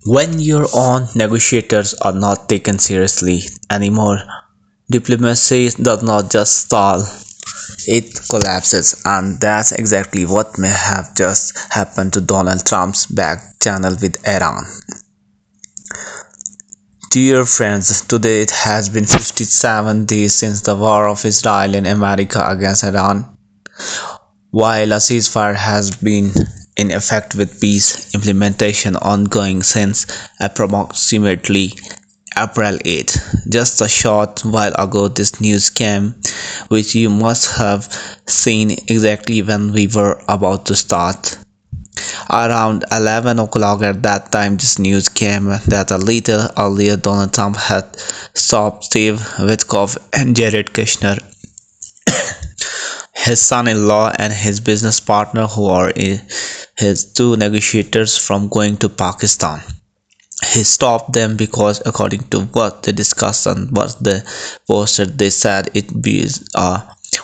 When your own negotiators are not taken seriously anymore, diplomacy does not just stall, it collapses, and that's exactly what may have just happened to Donald Trump's back channel with Iran. Dear friends, today it has been 57 days since the war of Israel and America against Iran. While a ceasefire has been in effect with peace implementation ongoing since approximately April 8, just a short while ago this news came, which you must have seen exactly when we were about to start. Around 11 o'clock at that time this news came that a little earlier Donald Trump had stopped Steve Witkoff and Jared Kushner, his son-in-law and his business partner who are his two negotiators from going to Pakistan. He stopped them because according to what they discussed and what they posted, they said it be a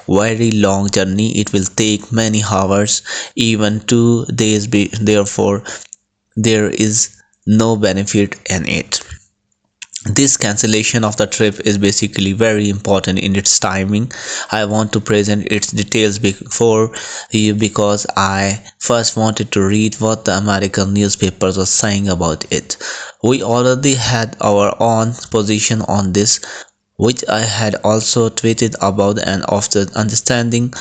very long journey. It will take many hours, even 2 days. Therefore, there is no benefit in it. This cancellation of the trip is basically very important in its timing. I want to present its details before you because I first wanted to read what the American newspapers were saying about it. We already had our own position on this, which I had also tweeted about, and after understanding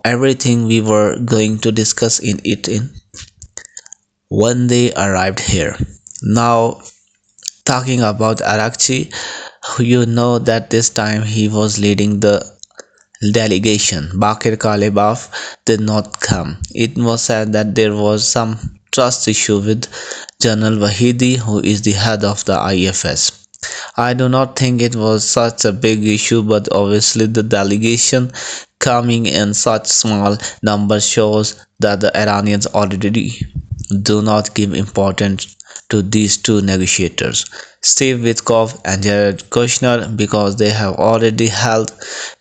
everything we were going to discuss in it in when they arrived here. Now, talking about Arakchi, you know that this time he was leading the delegation. Bakir Kalibaf did not come. It was said that there was some trust issue with General Wahidi, who is the head of the IFS. I do not think it was such a big issue, but obviously the delegation coming in such small numbers shows that the Iranians already do not give importance to these two negotiators, Steve Witkoff and Jared Kushner, because they have already held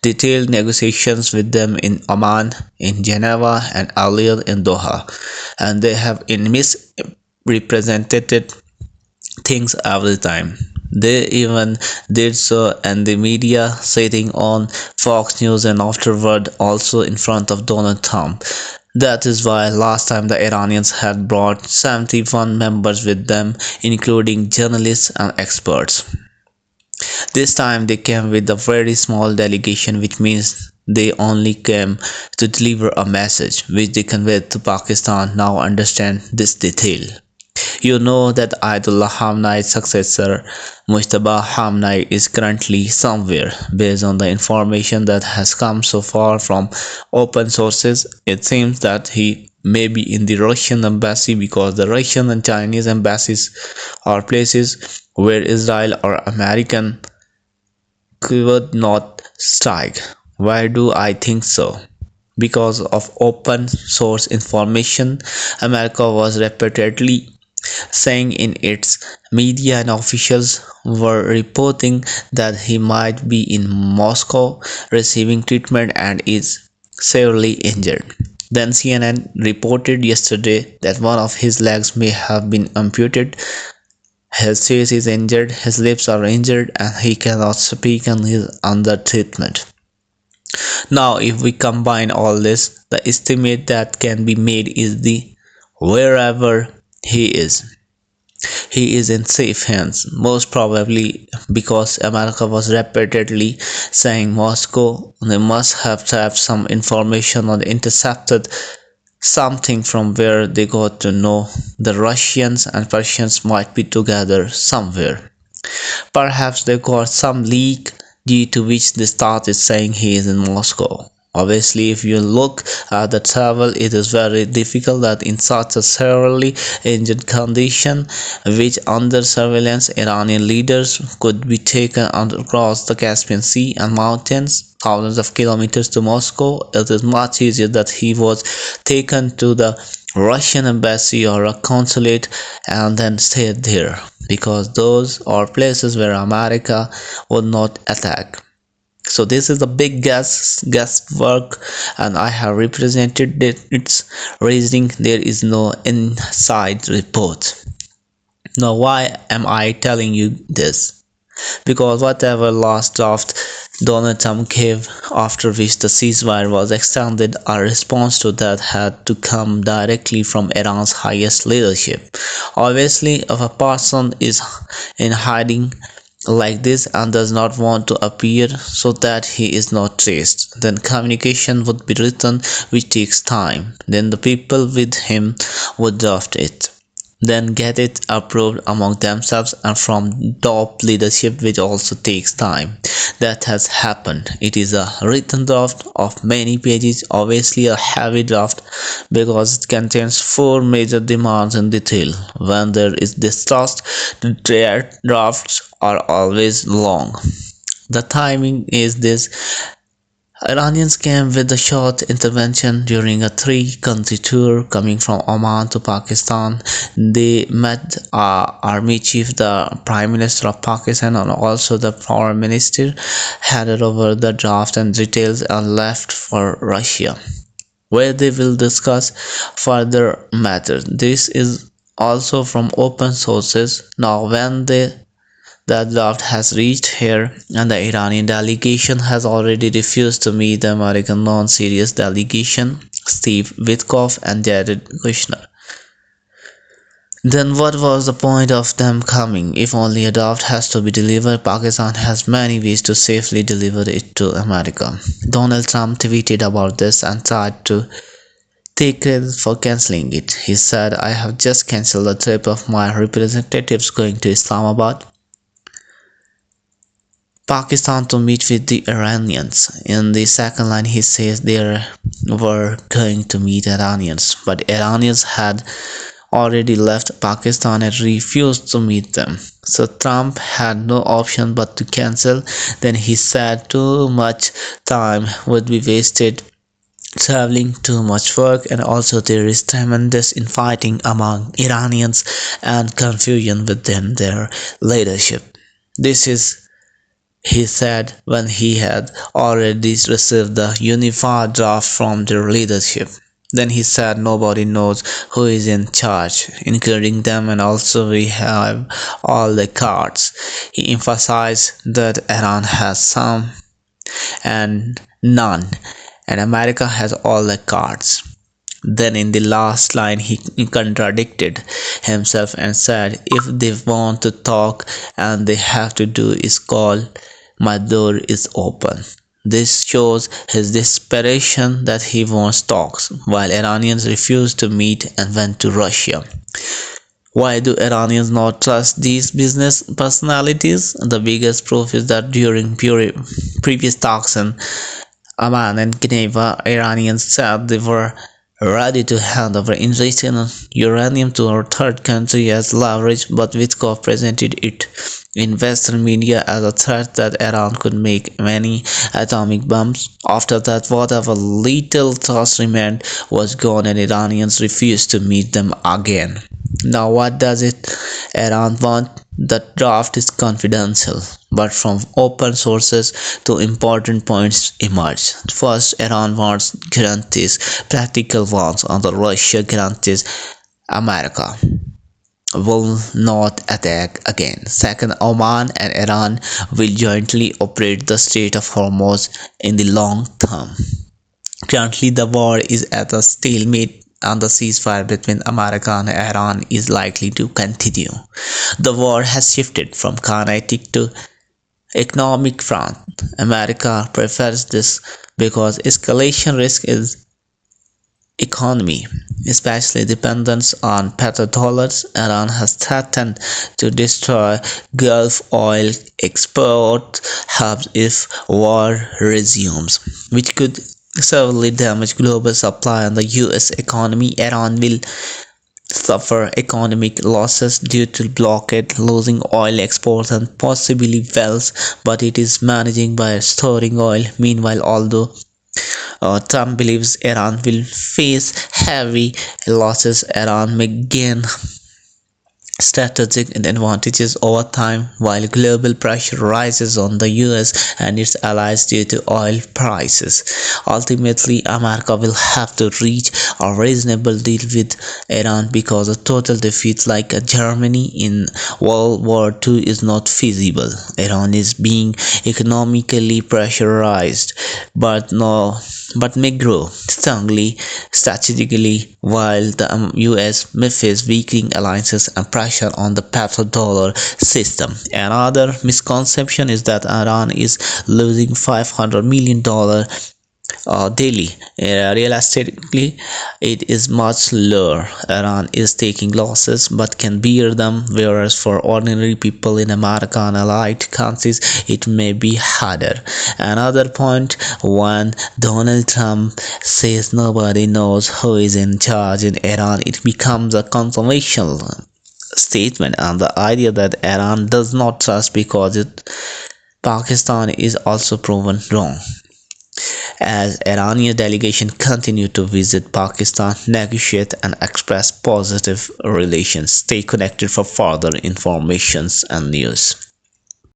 detailed negotiations with them in Oman, in Geneva, and earlier in Doha, and they have misrepresented things every time. They even did so in the media, sitting on Fox News and afterward also in front of Donald Trump. That is why last time the Iranians had brought 71 members with them, including journalists and experts. This time they came with a very small delegation, which means they only came to deliver a message which they conveyed to Pakistan. Now understand this detail. You know that Ayatollah Khamenei's successor, Mujtaba Khamenei, is currently somewhere. Based on the information that has come so far from open sources, it seems that he may be in the Russian embassy because the Russian and Chinese embassies are places where Israel or American could not strike. Why do I think so? Because of open source information, America was repeatedly saying in its media and officials were reporting that he might be in Moscow receiving treatment and is severely injured. Then CNN reported yesterday that one of his legs may have been amputated, his face is injured, his lips are injured, and he cannot speak and is under treatment. Now, if we combine all this, the estimate that can be made is the wherever he is in safe hands, most probably because America was repeatedly saying Moscow they must have trapped some information or intercepted something from where they got to know the Russians and Persians might be together somewhere. Perhaps they got some leak due to which they started saying he is in Moscow. Obviously, if you look at the travel, it is very difficult that in such a severely injured condition, which under surveillance Iranian leaders could be taken across the Caspian Sea and mountains, thousands of kilometers to Moscow. It is much easier that he was taken to the Russian embassy or a consulate and then stayed there, because those are places where America would not attack. So this is a big guesswork, and I have represented its reasoning. There is no inside report. Now, why am I telling you this? Because whatever last draft Donald Trump gave, after which the ceasefire was extended, a response to that had to come directly from Iran's highest leadership. Obviously, if a person is in hiding like this and does not want to appear so that he is not traced, then communication would be written, which takes time. Then the people with him would draft it, then get it approved among themselves and from top leadership, which also takes time. That has happened. It is a written draft of many pages, obviously a heavy draft because it contains four major demands in detail. When there is distrust, the drafts are always long. The timing is this: Iranians came with a short intervention during a three-country tour coming from Oman to Pakistan. They met army chief, the Prime Minister of Pakistan, and also the Foreign Minister, handed over the draft and details, and left for Russia, where they will discuss further matters. This is also from open sources. Now, when the draft has reached here, and the Iranian delegation has already refused to meet the American non-serious delegation, Steve Witkoff and Jared Kushner. Then what was the point of them coming? If only a draft has to be delivered, Pakistan has many ways to safely deliver it to America. Donald Trump tweeted about this and tried to take credit for cancelling it. He said, "I have just cancelled the trip of my representatives going to Islamabad, Pakistan to meet with the Iranians." In the second line, he says they were going to meet Iranians, but Iranians had already left Pakistan and refused to meet them. So Trump had no option but to cancel. Then he said too much time would be wasted traveling, too much work, and also there is tremendous infighting among Iranians and confusion within their leadership. This is, he said, when he had already received the unified draft from their leadership. Then he said nobody knows who is in charge, including them, and also we have all the cards. He emphasized that Iran has some and none, and America has all the cards. Then in the last line he contradicted himself and said, if they want to talk and they have to do is call, my door is open. This shows his desperation that he wants talks, while Iranians refused to meet and went to Russia. Why do Iranians not trust these business personalities? The biggest proof is that during previous talks in Amman and Geneva, Iranians said they were ready to hand over enriched uranium to a third country as leverage, but Witkoff presented it in Western media as a threat that Iran could make many atomic bombs. After that, whatever little trust remained was gone, and Iranians refused to meet them again. Now, what does it Iran want? The draft is confidential, but from open sources two important points emerge. First, Iran wants guarantees, practical ones, and Russia guarantees America will not attack again. Second, Oman and Iran will jointly operate the Strait of Hormuz in the long term. Currently, the war is at a stalemate, and the ceasefire between America and Iran is likely to continue. The war has shifted from kinetic to economic front. America prefers this because escalation risk is economy, especially dependence on petrodollars. Iran has threatened to destroy Gulf oil export hubs if war resumes, which could severely damage global supply and the US economy. Iran will suffer economic losses due to blockade, losing oil exports and possibly wells, but it is managing by storing oil. Meanwhile, although Trump believes Iran will face heavy losses, Iran may gain strategic advantages over time while global pressure rises on the US and its allies due to oil prices. Ultimately, America will have to reach a reasonable deal with Iran because a total defeat like Germany in World War II is not feasible. Iran is being economically pressurized, but no but may grow strongly strategically while the US may face weakening alliances and pressure on the petrodollar system. Another misconception is that Iran is losing $500 million daily. Realistically, it is much lower. Iran is taking losses but can bear them, whereas for ordinary people in America and allied countries, it may be harder. Another point, when Donald Trump says nobody knows who is in charge in Iran, it becomes a confirmation statement, and the idea that Iran does not trust because Pakistan is also proven wrong. As Iranian delegation continue to visit Pakistan, negotiate and express positive relations. Stay connected for further informations and news.